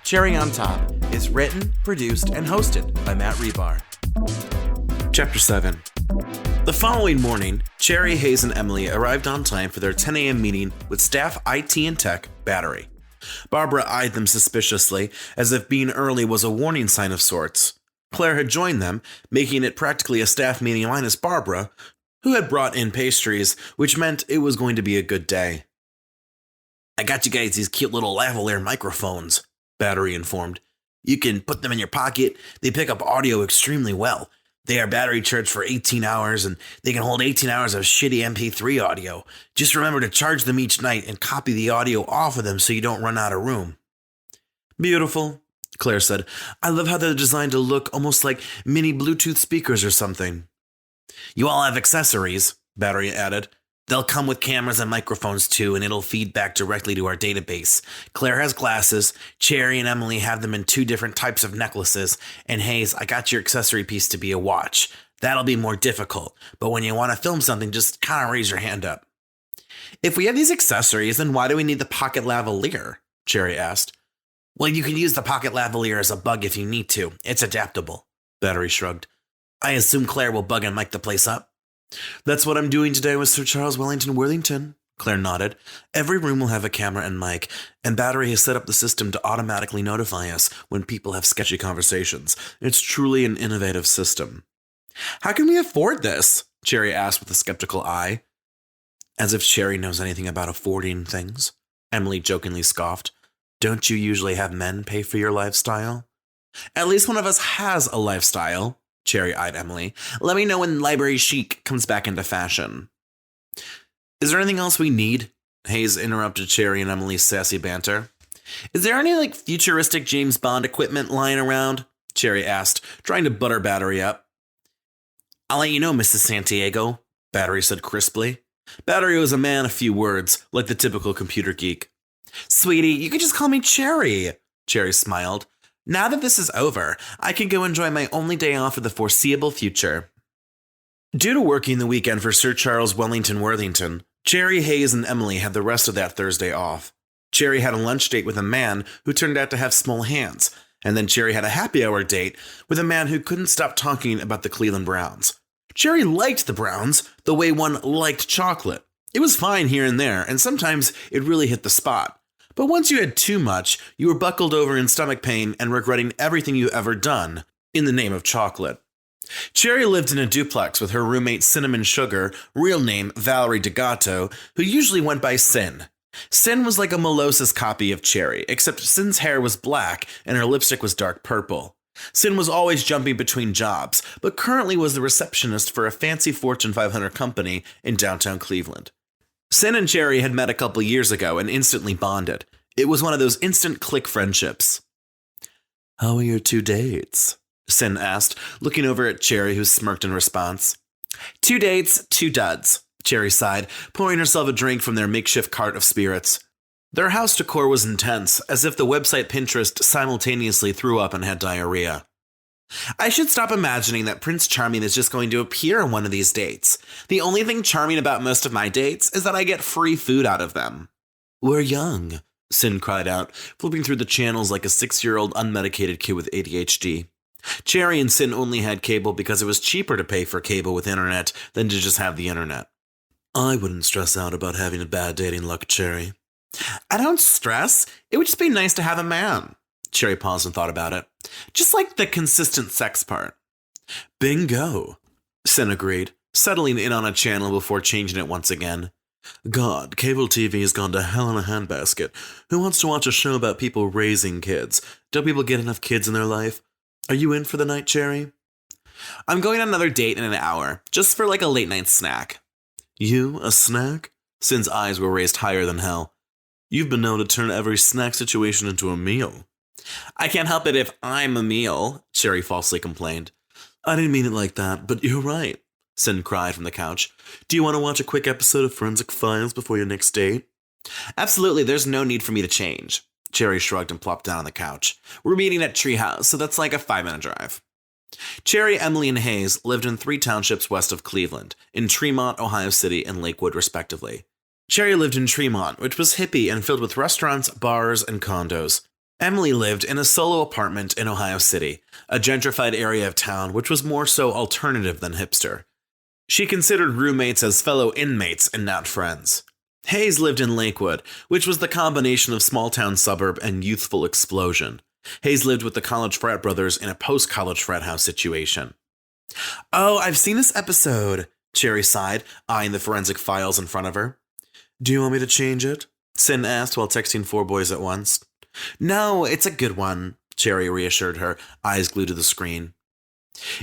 Cherry on Top is written, produced, and hosted by Matt Rebar. Chapter 7. The following morning, Cherry, Hayes, and Emily arrived on time for their 10 a.m. meeting with staff IT and tech Battery. Barbara eyed them suspiciously, as if being early was a warning sign of sorts. Claire had joined them, making it practically a staff meeting minus Barbara, who had brought in pastries, which meant it was going to be a good day. "I got you guys these cute little lavalier microphones," Battery informed. "You can put them in your pocket. They pick up audio extremely well. They are battery charged for 18 hours, and they can hold 18 hours of shitty MP3 audio. Just remember to charge them each night and copy the audio off of them so you don't run out of room." "Beautiful," Claire said. "I love how they're designed to look almost like mini Bluetooth speakers or something." "You all have accessories," Battery added. "They'll come with cameras and microphones too, and it'll feed back directly to our database. Claire has glasses, Cherry and Emily have them in 2 different types of necklaces, and Hayes, I got your accessory piece to be a watch. That'll be more difficult, but when you want to film something, just kind of raise your hand up." "If we have these accessories, then why do we need the pocket lavalier?" Cherry asked. "Well, you can use the pocket lavalier as a bug if you need to. It's adaptable," Battery shrugged. "I assume Claire will bug and mic the place up." "That's what I'm doing today with Sir Charles Wellington Worthington," Claire nodded. "Every room will have a camera and mic, and Battery has set up the system to automatically notify us when people have sketchy conversations. It's truly an innovative system." "How can we afford this?" Cherry asked with a skeptical eye. "As if Cherry knows anything about affording things," Emily jokingly scoffed. "Don't you usually have men pay for your lifestyle?" "At least one of us has a lifestyle," Cherry eyed Emily. "Let me know when library chic comes back into fashion." "Is there anything else we need?" Hayes interrupted Cherry and Emily's sassy banter. "Is there any, futuristic James Bond equipment lying around?" Cherry asked, trying to butter Battery up. "I'll let you know, Mrs. Santiago," Battery said crisply. Battery was a man of few words, like the typical computer geek. "Sweetie, you can just call me Cherry," Cherry smiled. "Now that this is over, I can go enjoy my only day off for the foreseeable future." Due to working the weekend for Sir Charles Wellington Worthington, Cherry, Hayes, and Emily had the rest of that Thursday off. Cherry had a lunch date with a man who turned out to have small hands, and then Cherry had a happy hour date with a man who couldn't stop talking about the Cleveland Browns. Cherry liked the Browns the way one liked chocolate. It was fine here and there, and sometimes it really hit the spot. But once you had too much, you were buckled over in stomach pain and regretting everything you've ever done in the name of chocolate. Cherry lived in a duplex with her roommate Cinnamon Sugar, real name Valerie DeGatto, who usually went by Sin. Sin was like a Melosis copy of Cherry, except Sin's hair was black and her lipstick was dark purple. Sin was always jumping between jobs, but currently was the receptionist for a fancy Fortune 500 company in downtown Cleveland. Sin and Cherry had met a couple years ago and instantly bonded. It was one of those instant click friendships. "How are your 2 dates?" Sin asked, looking over at Cherry, who smirked in response. "2 dates, 2 duds," Cherry sighed, pouring herself a drink from their makeshift cart of spirits. Their house decor was intense, as if the website Pinterest simultaneously threw up and had diarrhea. "I should stop imagining that Prince Charming is just going to appear on one of these dates. The only thing charming about most of my dates is that I get free food out of them." "We're young," Sin cried out, flipping through the channels like a 6-year-old unmedicated kid with ADHD. Cherry and Sin only had cable because it was cheaper to pay for cable with internet than to just have the internet. "I wouldn't stress out about having a bad dating luck, Cherry." "I don't stress. It would just be nice to have a man." Cherry paused and thought about it. "Just like the consistent sex part." "Bingo," Sin agreed, settling in on a channel before changing it once again. "God, cable TV has gone to hell in a handbasket. Who wants to watch a show about people raising kids? Don't people get enough kids in their life? Are you in for the night, Cherry?" "I'm going on another date in an hour, just for a late night snack." "You, a snack?" Sin's eyes were raised higher than hell. "You've been known to turn every snack situation into a meal." "I can't help it if I'm a meal," Cherry falsely complained. "I didn't mean it like that, but you're right," Sin cried from the couch. "Do you want to watch a quick episode of Forensic Files before your next date?" "Absolutely, there's no need for me to change." Cherry shrugged and plopped down on the couch. "We're meeting at Treehouse, so that's like a 5-minute drive." Cherry, Emily, and Hayes lived in 3 townships west of Cleveland, in Tremont, Ohio City, and Lakewood, respectively. Cherry lived in Tremont, which was hippie and filled with restaurants, bars, and condos. Emily lived in a solo apartment in Ohio City, a gentrified area of town which was more so alternative than hipster. She considered roommates as fellow inmates and not friends. Hayes lived in Lakewood, which was the combination of small-town suburb and youthful explosion. Hayes lived with the college frat brothers in a post-college frat house situation. "Oh, I've seen this episode," Cherry sighed, eyeing the forensic files in front of her. "Do you want me to change it?" Sin asked while texting 4 boys at once. "No, it's a good one," Cherry reassured her, eyes glued to the screen.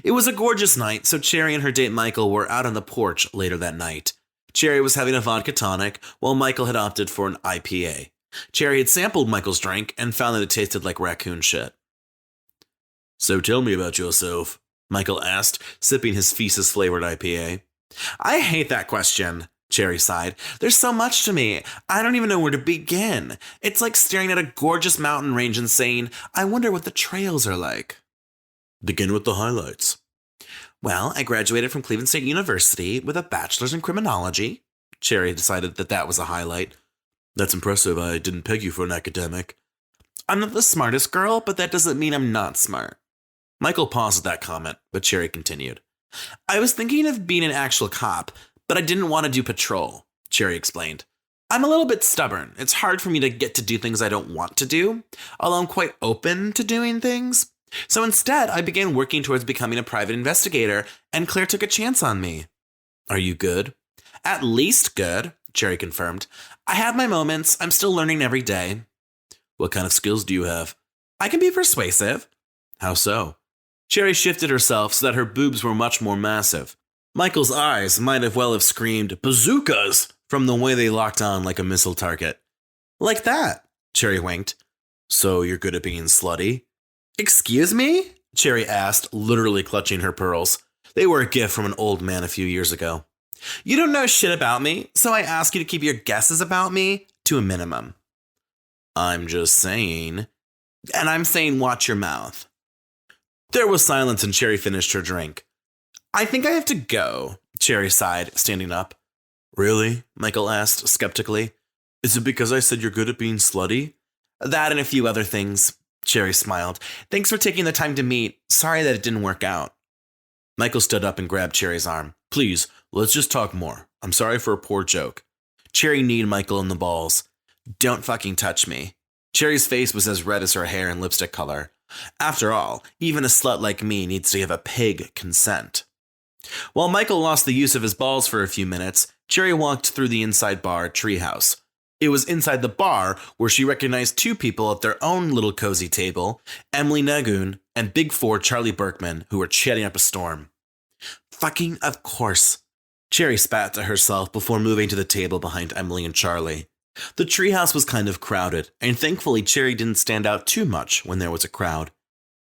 It was a gorgeous night, so Cherry and her date Michael were out on the porch later that night. Cherry was having a vodka tonic, while Michael had opted for an IPA. Cherry had sampled Michael's drink and found that it tasted like raccoon shit. "So tell me about yourself," Michael asked, sipping his feces-flavored IPA. "I hate that question," Cherry sighed. "There's so much to me. I don't even know where to begin. It's like staring at a gorgeous mountain range and saying, I wonder what the trails are like." "Begin with the highlights." "Well, I graduated from Cleveland State University with a bachelor's in criminology." Cherry decided that was a highlight. "That's impressive. I didn't peg you for an academic." "I'm not the smartest girl, but that doesn't mean I'm not smart." Michael paused at that comment, but Cherry continued. "I was thinking of being an actual cop, but I didn't want to do patrol," Cherry explained. "I'm a little bit stubborn. It's hard for me to get to do things I don't want to do, although I'm quite open to doing things. So instead, I began working towards becoming a private investigator, and Claire took a chance on me." "Are you good?" "At least good," Cherry confirmed. "I have my moments. I'm still learning every day." "What kind of skills do you have?" "I can be persuasive." "How so?" Cherry shifted herself so that her boobs were much more massive. Michael's eyes might have screamed, "Bazookas!" from the way they locked on like a missile target. "Like that," Cherry winked. "So you're good at being slutty?" "Excuse me?" Cherry asked, literally clutching her pearls. They were a gift from an old man a few years ago. "You don't know shit about me, so I ask you to keep your guesses about me to a minimum." "I'm just saying." "And I'm saying watch your mouth." There was silence and Cherry finished her drink. "I think I have to go," Cherry sighed, standing up. "Really?" Michael asked, skeptically. "Is it because I said you're good at being slutty?" "That and a few other things." Cherry smiled. "Thanks for taking the time to meet. Sorry that it didn't work out." Michael stood up and grabbed Cherry's arm. "Please, let's just talk more. I'm sorry for a poor joke." Cherry kneed Michael in the balls. "Don't fucking touch me." Cherry's face was as red as her hair and lipstick color. After all, even a slut like me needs to give a pig consent. While Michael lost the use of his balls for a few minutes, Cherry walked through the inside bar, Treehouse. It was inside the bar where she recognized 2 people at their own little cozy table, Emily Nagoon and Big 4 Charlie Berkman, who were chatting up a storm. "Fucking of course." Cherry spat to herself before moving to the table behind Emily and Charlie. The treehouse was kind of crowded, and thankfully Cherry didn't stand out too much when there was a crowd.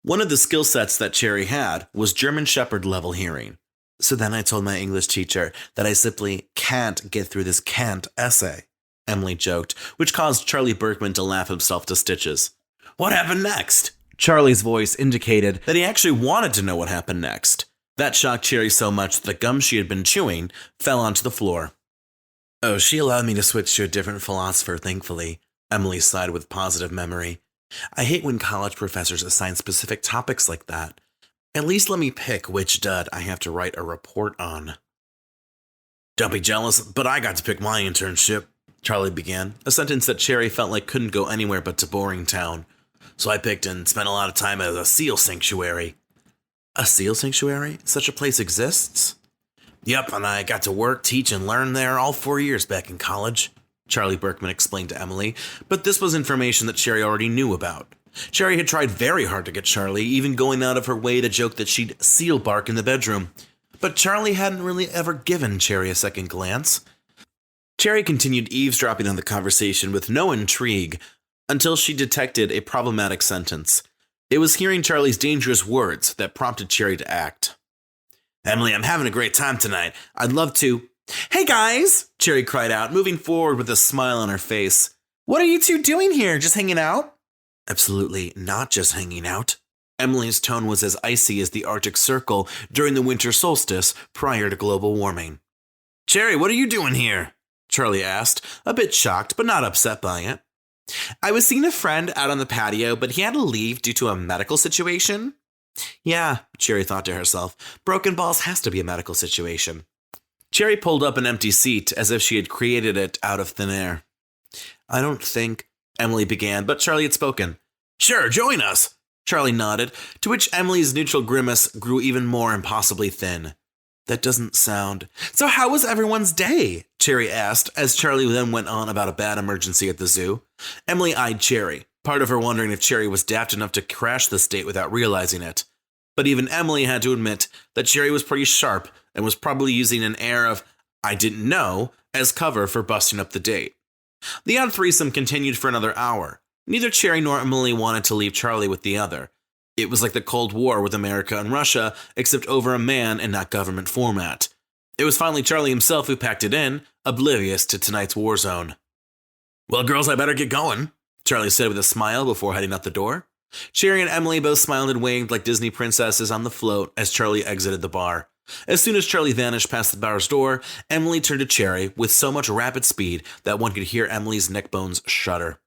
One of the skill sets that Cherry had was German Shepherd level hearing. "So then I told my English teacher that I simply can't get through this can't essay," Emily joked, which caused Charlie Berkman to laugh himself to stitches. "What happened next?" Charlie's voice indicated that he actually wanted to know what happened next. That shocked Cherry so much that the gum she had been chewing fell onto the floor. "Oh, she allowed me to switch to a different philosopher, thankfully," Emily sighed with positive memory. "I hate when college professors assign specific topics like that. At least let me pick which dud I have to write a report on." "Don't be jealous, but I got to pick my internship," Charlie began, a sentence that Cherry felt like couldn't go anywhere but to Boring Town. "So I picked and spent a lot of time at a seal sanctuary." "A seal sanctuary? Such a place exists?" "Yep, and I got to work, teach, and learn there all 4 years back in college," Charlie Berkman explained to Emily, but this was information that Cherry already knew about. Cherry had tried very hard to get Charlie, even going out of her way to joke that she'd seal bark in the bedroom. But Charlie hadn't really ever given Cherry a second glance. Cherry continued eavesdropping on the conversation with no intrigue until she detected a problematic sentence. It was hearing Charlie's dangerous words that prompted Cherry to act. "Emily, I'm having a great time tonight. I'd love to—" "Hey guys!" Cherry cried out, moving forward with a smile on her face. "What are you 2 doing here? Just hanging out?" "Absolutely not just hanging out." Emily's tone was as icy as the Arctic Circle during the winter solstice prior to global warming. "Cherry, what are you doing here?" Charlie asked, a bit shocked but not upset by it. I was seeing a friend out on the patio, but he had to leave due to a medical situation. Yeah, Cherry thought to herself, broken balls has to be a medical situation. Cherry pulled up an empty seat as if she had created it out of thin air. I don't think, Emily began, but Charlie had spoken. Sure, join us, Charlie nodded, to which Emily's neutral grimace grew even more impossibly thin. That doesn't sound... So how was everyone's day? Cherry asked, as Charlie then went on about a bad emergency at the zoo. Emily eyed Cherry, part of her wondering if Cherry was daft enough to crash this date without realizing it. But even Emily had to admit that Cherry was pretty sharp and was probably using an air of, I didn't know, as cover for busting up the date. The odd threesome continued for another hour. Neither Cherry nor Emily wanted to leave Charlie with the other. It was like the Cold War with America and Russia, except over a man and not government format. It was finally Charlie himself who packed it in, oblivious to tonight's war zone. Well, girls, I better get going, Charlie said with a smile before heading out the door. Cherry and Emily both smiled and waved like Disney princesses on the float as Charlie exited the bar. As soon as Charlie vanished past the bar's door, Emily turned to Cherry with so much rapid speed that one could hear Emily's neck bones shudder.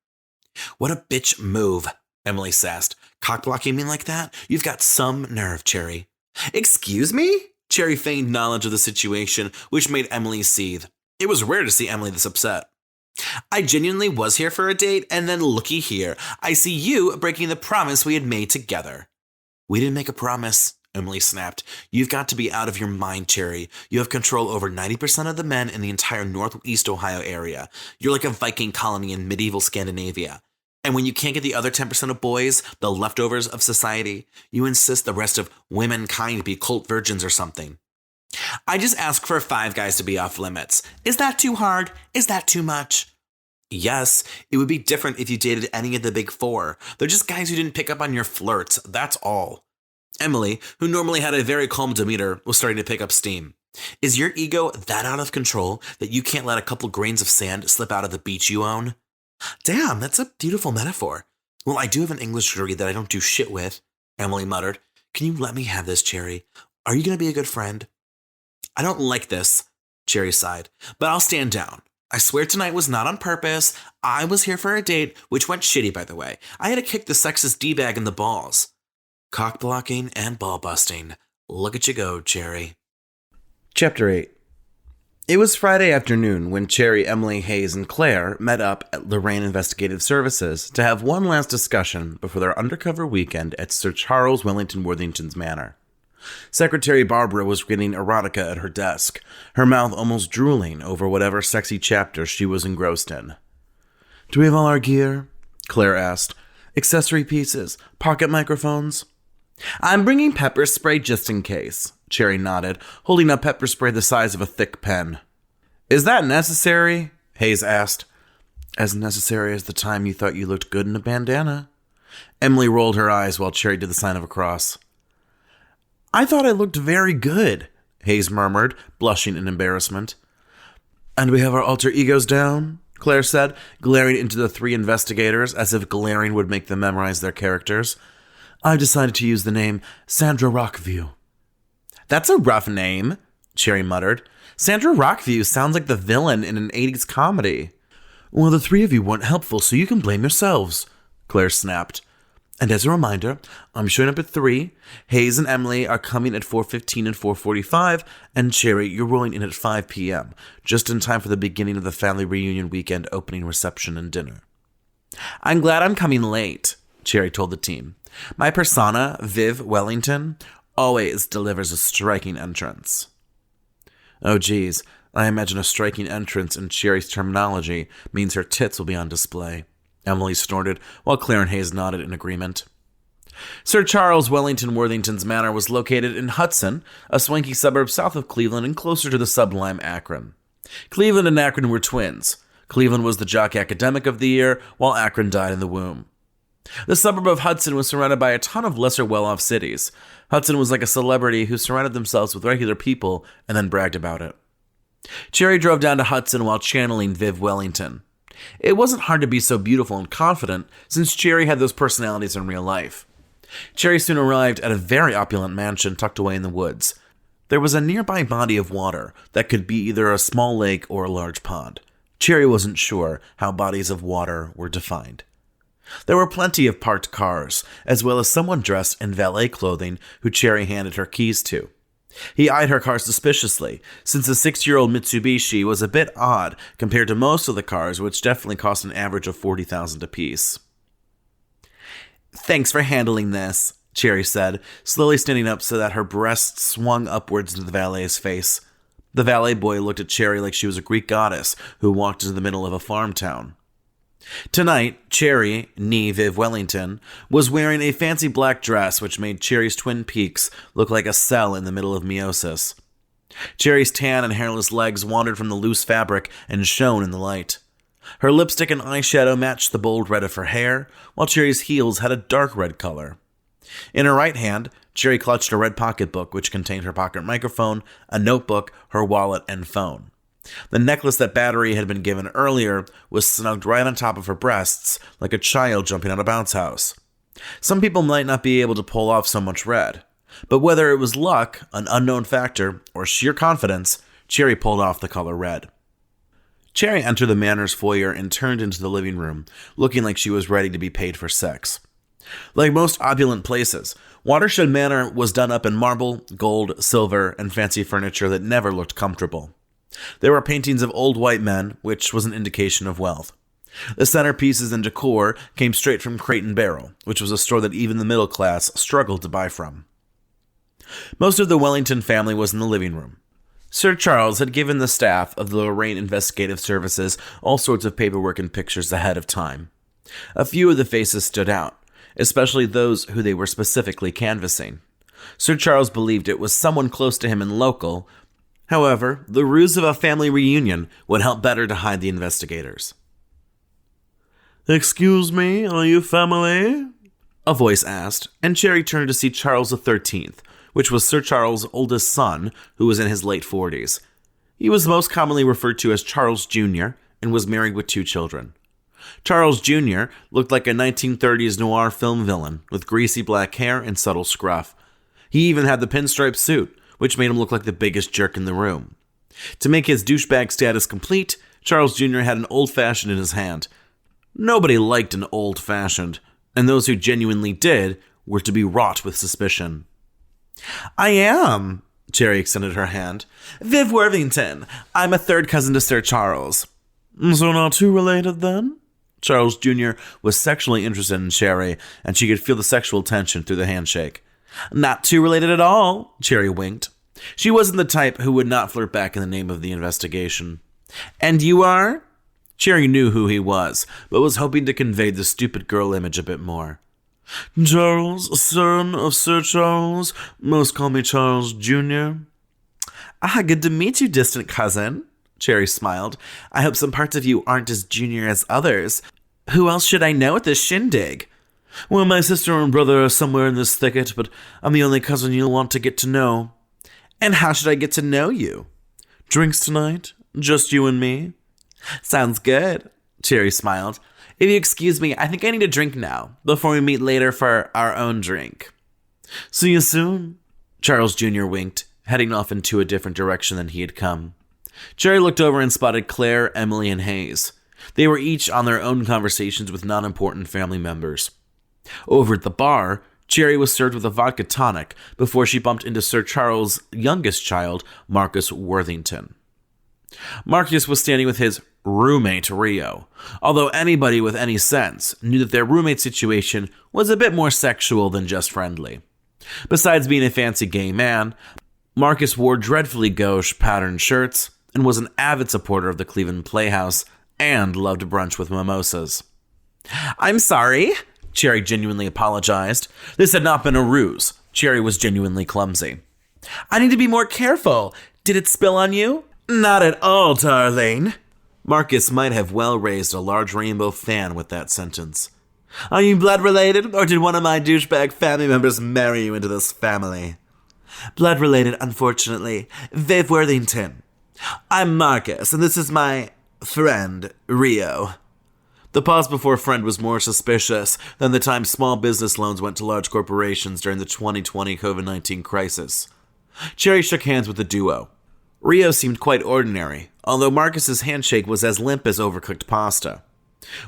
What a bitch move, Emily sassed. Cock-blocking me like that? You've got some nerve, Cherry. Excuse me? Cherry feigned knowledge of the situation, which made Emily seethe. It was rare to see Emily this upset. I genuinely was here for a date, and then looky here. I see you breaking the promise we had made together. We didn't make a promise, Emily snapped. You've got to be out of your mind, Cherry. You have control over 90% of the men in the entire Northeast Ohio area. You're like a Viking colony in medieval Scandinavia. And when you can't get the other 10% of boys, the leftovers of society, you insist the rest of womankind be cult virgins or something. I just ask for 5 guys to be off limits. Is that too hard? Is that too much? Yes, it would be different if you dated any of the big 4. They're just guys who didn't pick up on your flirts, that's all. Emily, who normally had a very calm demeanor, was starting to pick up steam. Is your ego that out of control that you can't let a couple grains of sand slip out of the beach you own? Damn, that's a beautiful metaphor. Well, I do have an English degree that I don't do shit with, Emily muttered. Can you let me have this, Cherry? Are you going to be a good friend? I don't like this, Cherry sighed, but I'll stand down. I swear tonight was not on purpose. I was here for a date, which went shitty, by the way. I had to kick the sexist D-bag in the balls. Cock blocking and ball busting. Look at you go, Cherry. Chapter 8. It was Friday afternoon when Cherry, Emily, Hayes, and Claire met up at Lorraine Investigative Services to have one last discussion before their undercover weekend at Sir Charles Wellington Worthington's manor. Secretary Barbara was reading erotica at her desk, her mouth almost drooling over whatever sexy chapter she was engrossed in. Do we have all our gear? Claire asked. Accessory pieces, pocket microphones? I'm bringing pepper spray just in case, Cherry nodded, holding up pepper spray the size of a thick pen. Is that necessary? Hayes asked. As necessary as the time you thought you looked good in a bandana. Emily rolled her eyes while Cherry did the sign of a cross. I thought I looked very good, Hayes murmured, blushing in embarrassment. And we have our alter egos down, Claire said, glaring into the 3 investigators as if glaring would make them memorize their characters. I've decided to use the name Sandra Rockview. That's a rough name, Cherry muttered. Sandra Rockview sounds like the villain in an 80s comedy. Well, the 3 of you weren't helpful, so you can blame yourselves, Claire snapped. And as a reminder, I'm showing up at 3. Hayes and Emily are coming at 4:15 and 4:45, and Cherry, you're rolling in at 5 p.m., just in time for the beginning of the family reunion weekend opening reception and dinner. I'm glad I'm coming late, Cherry told the team. My persona, Viv Wellington, always delivers a striking entrance. Oh geez, I imagine a striking entrance in Cherry's terminology means her tits will be on display. Emily snorted, while Claire and Hayes nodded in agreement. Sir Charles Wellington Worthington's manor was located in Hudson, a swanky suburb south of Cleveland and closer to the sublime Akron. Cleveland and Akron were twins. Cleveland was the jock academic of the year, while Akron died in the womb. The suburb of Hudson was surrounded by a ton of lesser well-off cities. Hudson was like a celebrity who surrounded themselves with regular people and then bragged about it. Cherry drove down to Hudson while channeling Viv Wellington. It wasn't hard to be so beautiful and confident, since Cherry had those personalities in real life. Cherry soon arrived at a very opulent mansion tucked away in the woods. There was a nearby body of water that could be either a small lake or a large pond. Cherry wasn't sure how bodies of water were defined. There were plenty of parked cars, as well as someone dressed in valet clothing who Cherry handed her keys to. He eyed her car suspiciously, since the 6-year-old Mitsubishi was a bit odd compared to most of the cars, which definitely cost an average of $40,000 apiece. "Thanks for handling this," Cherry said, slowly standing up so that her breast swung upwards into the valet's face. The valet boy looked at Cherry like she was a Greek goddess who walked into the middle of a farm town. Tonight, Cherry, nee Viv Wellington, was wearing a fancy black dress which made Cherry's twin peaks look like a cell in the middle of meiosis. Cherry's tan and hairless legs wandered from the loose fabric and shone in the light. Her lipstick and eyeshadow matched the bold red of her hair, while Cherry's heels had a dark red color. In her right hand, Cherry clutched a red pocketbook which contained her pocket microphone, a notebook, her wallet, and phone. The necklace that Battery had been given earlier was snugged right on top of her breasts, like a child jumping out of a bounce house. Some people might not be able to pull off so much red, but whether it was luck, an unknown factor, or sheer confidence, Cherry pulled off the color red. Cherry entered the Manor's foyer and turned into the living room, looking like she was ready to be paid for sex. Like most opulent places, Watershed Manor was done up in marble, gold, silver, and fancy furniture that never looked comfortable. There were paintings of old white men, which was an indication of wealth. The centerpieces and decor came straight from Crate and Barrel, which was a store that even the middle class struggled to buy from. Most of the Wellington family was in the living room. Sir Charles had given the staff of the Lorraine Investigative Services all sorts of paperwork and pictures ahead of time. A few of the faces stood out, especially those who they were specifically canvassing. Sir Charles believed it was someone close to him and local. However, the ruse of a family reunion would help better to hide the investigators. "Excuse me, are you family?" a voice asked, and Cherry turned to see Charles XIII, which was Sir Charles' oldest son, who was in his late 40s. He was most commonly referred to as Charles Jr. and was married with 2 children. Charles Jr. looked like a 1930s noir film villain, with greasy black hair and subtle scruff. He even had the pinstripe suit, which made him look like the biggest jerk in the room. To make his douchebag status complete, Charles Jr. had an old-fashioned in his hand. Nobody liked an old-fashioned, and those who genuinely did were to be wrought with suspicion. "I am," Cherry extended her hand. "Viv Worthington. I'm a third cousin to Sir Charles." "So not too related, then?" Charles Jr. was sexually interested in Cherry, and she could feel the sexual tension through the handshake. "Not too related at all," Cherry winked. She wasn't the type who would not flirt back in the name of the investigation. "And you are?" Cherry knew who he was, but was hoping to convey the stupid girl image a bit more. "Charles, son of Sir Charles. Most call me Charles Jr." "Ah, good to meet you, distant cousin." Cherry smiled. "I hope some parts of you aren't as junior as others. Who else should I know at this shindig?" "Well, my sister and brother are somewhere in this thicket, but I'm the only cousin you'll want to get to know." "And how should I get to know you?" "Drinks tonight? Just you and me?" "Sounds good." Cherry smiled. "If you excuse me, I think I need a drink now, before we meet later for our own drink." "See you soon." Charles Jr. winked, heading off into a different direction than he had come. Cherry looked over and spotted Claire, Emily, and Hayes. They were each on their own conversations with non-important family members. Over at the bar, Cherry was served with a vodka tonic before she bumped into Sir Charles' youngest child, Marcus Worthington. Marcus was standing with his roommate, Rio, although anybody with any sense knew that their roommate situation was a bit more sexual than just friendly. Besides being a fancy gay man, Marcus wore dreadfully gauche patterned shirts and was an avid supporter of the Cleveland Playhouse and loved brunch with mimosas. "I'm sorry," Cherry genuinely apologized. This had not been a ruse. Cherry was genuinely clumsy. "I need to be more careful. Did it spill on you?" "Not at all, darling." Marcus might have well raised a large rainbow fan with that sentence. "Are you blood related, or did one of my douchebag family members marry you into this family?" "Blood related, unfortunately. Viv Worthington." "I'm Marcus, and this is my friend, Rio." The pause before friend was more suspicious than the time small business loans went to large corporations during the 2020 COVID-19 crisis. Cherry shook hands with the duo. Rio seemed quite ordinary, although Marcus's handshake was as limp as overcooked pasta.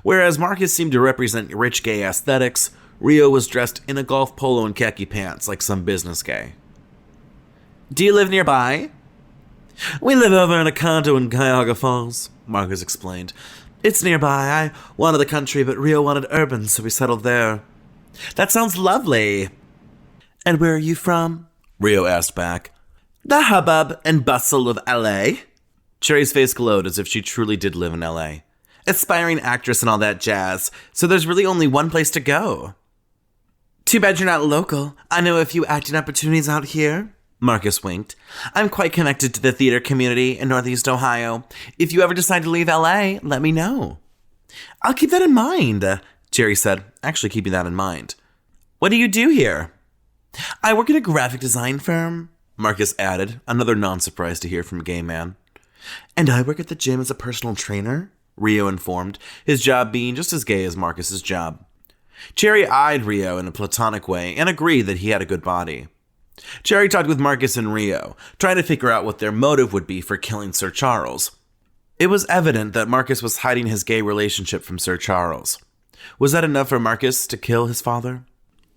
Whereas Marcus seemed to represent rich gay aesthetics, Rio was dressed in a golf polo and khaki pants like some business gay. "Do you live nearby?" "We live over in a condo in Cuyahoga Falls," Marcus explained. "It's nearby. I wanted the country, but Rio wanted urban, so we settled there." "That sounds lovely." "And where are you from?" Rio asked back. "The hubbub and bustle of L.A." Cherry's face glowed as if she truly did live in L.A. "Aspiring actress and all that jazz, so there's really only one place to go." "Too bad you're not local. I know a few acting opportunities out here." Marcus winked. "I'm quite connected to the theater community in Northeast Ohio. If you ever decide to leave LA, let me know." "I'll keep that in mind," Cherry said, actually keeping that in mind. "What do you do here?" "I work at a graphic design firm," Marcus added, another non-surprise to hear from a gay man. "And I work at the gym as a personal trainer," Rio informed, his job being just as gay as Marcus's job. Cherry eyed Rio in a platonic way and agreed that he had a good body. Cherry talked with Marcus and Rio, trying to figure out what their motive would be for killing Sir Charles. It was evident that Marcus was hiding his gay relationship from Sir Charles. Was that enough for Marcus to kill his father?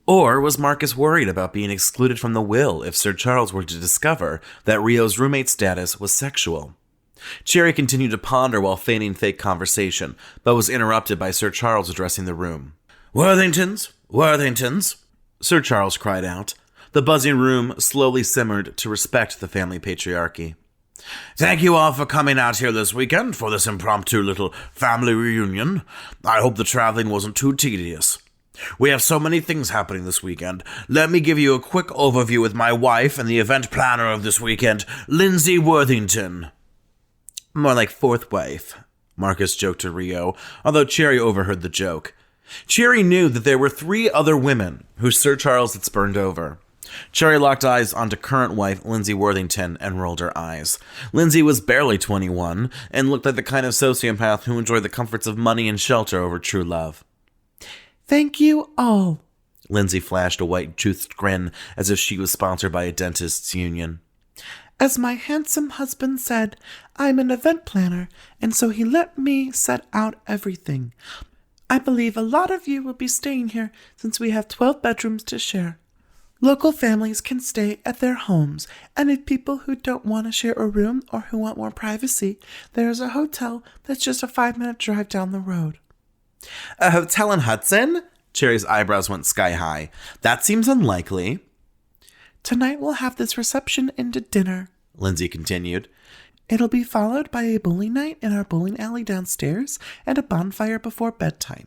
Or was Marcus worried about being excluded from the will if Sir Charles were to discover that Rio's roommate status was sexual? Cherry continued to ponder while feigning fake conversation, but was interrupted by Sir Charles addressing the room. "Worthingtons, Worthingtons," Sir Charles cried out. The buzzing room slowly simmered to respect the family patriarchy. "Thank you all for coming out here this weekend for this impromptu little family reunion. I hope the traveling wasn't too tedious. We have so many things happening this weekend. Let me give you a quick overview with my wife and the event planner of this weekend, Lindsay Worthington." "More like fourth wife," Marcus joked to Rio, although Cherry overheard the joke. Cherry knew that there were 3 other women who Sir Charles had spurned over. Cherry locked eyes onto current wife Lindsay Worthington and rolled her eyes. Lindsay was barely 21 and looked like the kind of sociopath who enjoyed the comforts of money and shelter over true love. "Thank you all." Lindsay flashed a white-toothed grin as if she was sponsored by a dentists' union. "As my handsome husband said, I'm an event planner, and so he let me set out everything. I believe a lot of you will be staying here since we have 12 bedrooms to share. Local families can stay at their homes, and if people who don't want to share a room or who want more privacy, there is a hotel that's just a 5-minute drive down the road." "A hotel in Hudson?" Cherry's eyebrows went sky high. "That seems unlikely." "Tonight we'll have this reception into dinner," Lindsay continued. "It'll be followed by a bowling night in our bowling alley downstairs and a bonfire before bedtime.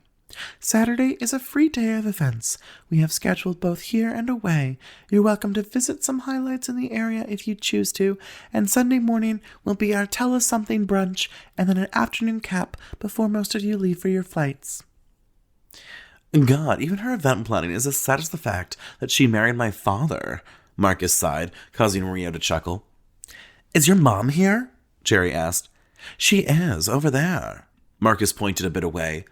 Saturday is a free day of events. We have scheduled both here and away. You're welcome to visit some highlights in the area if you choose to, and Sunday morning will be our Tell Us Something brunch and then an afternoon cap before most of you leave for your flights." God, even her event planning is as sad as the fact that she married my father, Marcus sighed, causing Rio to chuckle. "Is your mom here?" Cherry asked. "She is, over there." Marcus pointed a bit away.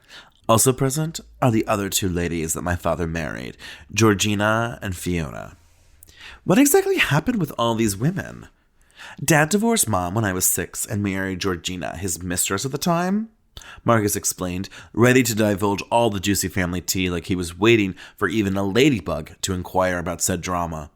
"Also present are the other 2 ladies that my father married, Georgina and Fiona." "What exactly happened with all these women?" "Dad divorced Mom when I was 6 and married Georgina, his mistress at the time," Marcus explained, ready to divulge all the juicy family tea like he was waiting for even a ladybug to inquire about said drama.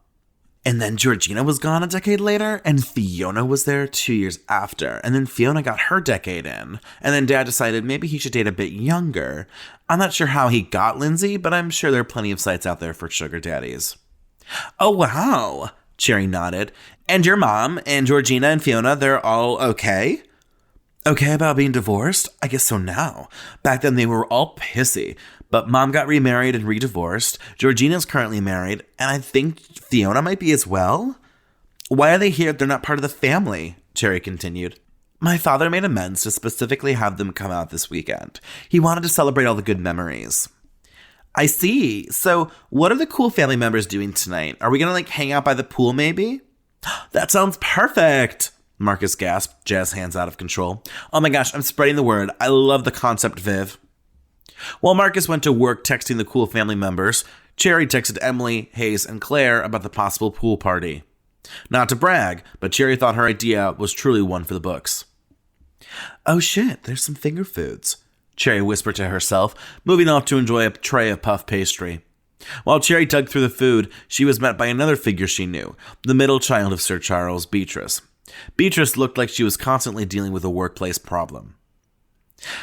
"And then Georgina was gone a decade later, and Fiona was there 2 years after, and then Fiona got her decade in, and then Dad decided maybe he should date a bit younger. I'm not sure how he got Lindsay, but I'm sure there are plenty of sites out there for sugar daddies." "Oh, wow," Cherry nodded. "And your mom and Georgina and Fiona, they're all okay?" "Okay about being divorced? I guess so now. Back then they were all pissy. But Mom got remarried and re-divorced. Georgina's currently married, and I think Fiona might be as well." "Why are they here if they're not part of the family?" Cherry continued. "My father made amends to specifically have them come out this weekend. He wanted to celebrate all the good memories." "I see. So what are the cool family members doing tonight? Are we going to hang out by the pool maybe?" "That sounds perfect," Marcus gasped, jazz hands out of control. "Oh my gosh, I'm spreading the word. I love the concept, Viv." While Marcus went to work texting the cool family members, Cherry texted Emily, Hayes, and Claire about the possible pool party. Not to brag, but Cherry thought her idea was truly one for the books. Oh shit, there's some finger foods, Cherry whispered to herself, moving off to enjoy a tray of puff pastry. While Cherry dug through the food, she was met by another figure she knew, the middle child of Sir Charles, Beatrice. Beatrice looked like she was constantly dealing with a workplace problem.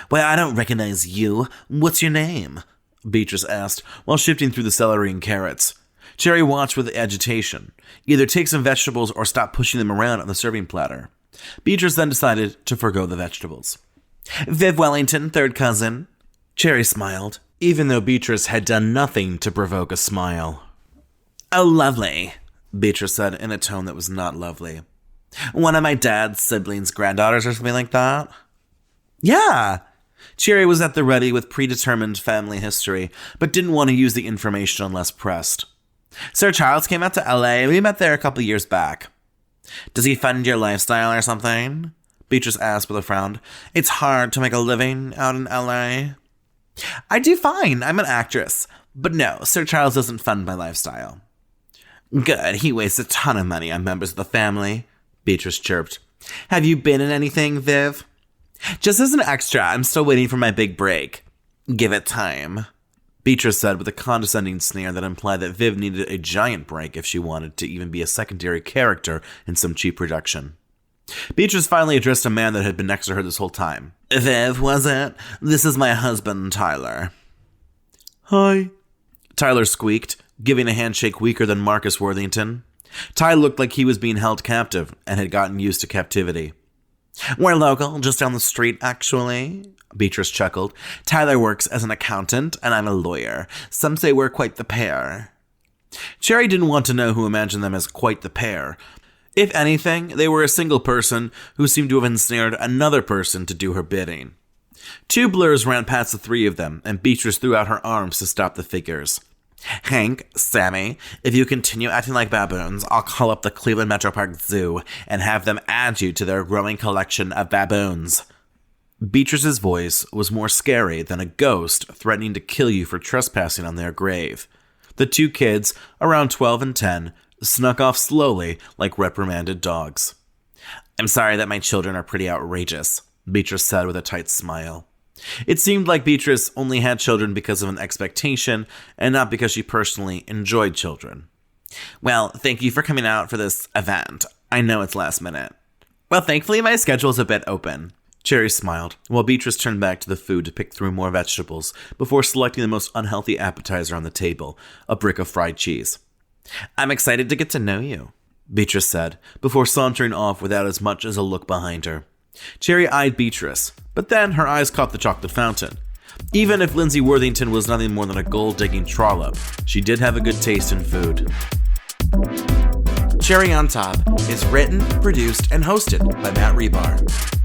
"Why, I don't recognize you. What's your name?" Beatrice asked, while shifting through the celery and carrots. Cherry watched with agitation. Either take some vegetables or stop pushing them around on the serving platter. Beatrice then decided to forgo the vegetables. "Viv Wellington, third cousin." Cherry smiled, even though Beatrice had done nothing to provoke a smile. "Oh, lovely," Beatrice said in a tone that was not lovely. "One of my dad's siblings' granddaughters or something like that?" "Yeah." Cherry was at the ready with predetermined family history, but didn't want to use the information unless pressed. "Sir Charles came out to LA. We met there a couple years back." "Does he fund your lifestyle or something?" Beatrice asked with a frown. "It's hard to make a living out in LA." "I do fine. I'm an actress. But no, Sir Charles doesn't fund my lifestyle." "Good. He wastes a ton of money on members of the family," Beatrice chirped. "Have you been in anything, Viv?" "Just as an extra. I'm still waiting for my big break." "Give it time," Beatrice said with a condescending sneer that implied that Viv needed a giant break if she wanted to even be a secondary character in some cheap production. Beatrice finally addressed a man that had been next to her this whole time. "Viv, was it? This is my husband, Tyler." "Hi," Tyler squeaked, giving a handshake weaker than Marcus Worthington. Ty looked like he was being held captive and had gotten used to captivity. "We're local, just down the street, actually," Beatrice chuckled. "Tyler works as an accountant, and I'm a lawyer. Some say we're quite the pair." Cherry didn't want to know who imagined them as quite the pair. If anything, they were a single person who seemed to have ensnared another person to do her bidding. Two blurs ran past the three of them, and Beatrice threw out her arms to stop the figures. "Hank, Sammy, if you continue acting like baboons, I'll call up the Cleveland Metro Park Zoo and have them add you to their growing collection of baboons." Beatrice's voice was more scary than a ghost threatening to kill you for trespassing on their grave. The two kids, around 12 and 10, snuck off slowly like reprimanded dogs. "I'm sorry that my children are pretty outrageous," Beatrice said with a tight smile. It seemed like Beatrice only had children because of an expectation and not because she personally enjoyed children. "Well, thank you for coming out for this event. I know it's last minute." "Well, thankfully my schedule's a bit open." Cherry smiled, while Beatrice turned back to the food to pick through more vegetables before selecting the most unhealthy appetizer on the table, a brick of fried cheese. "I'm excited to get to know you," Beatrice said, before sauntering off without as much as a look behind her. Cherry eyed Beatrice, but then her eyes caught the chocolate fountain. Even if Lindsay Worthington was nothing more than a gold-digging trollop, she did have a good taste in food. Cherry on Top is written, produced, and hosted by Matt Rebar.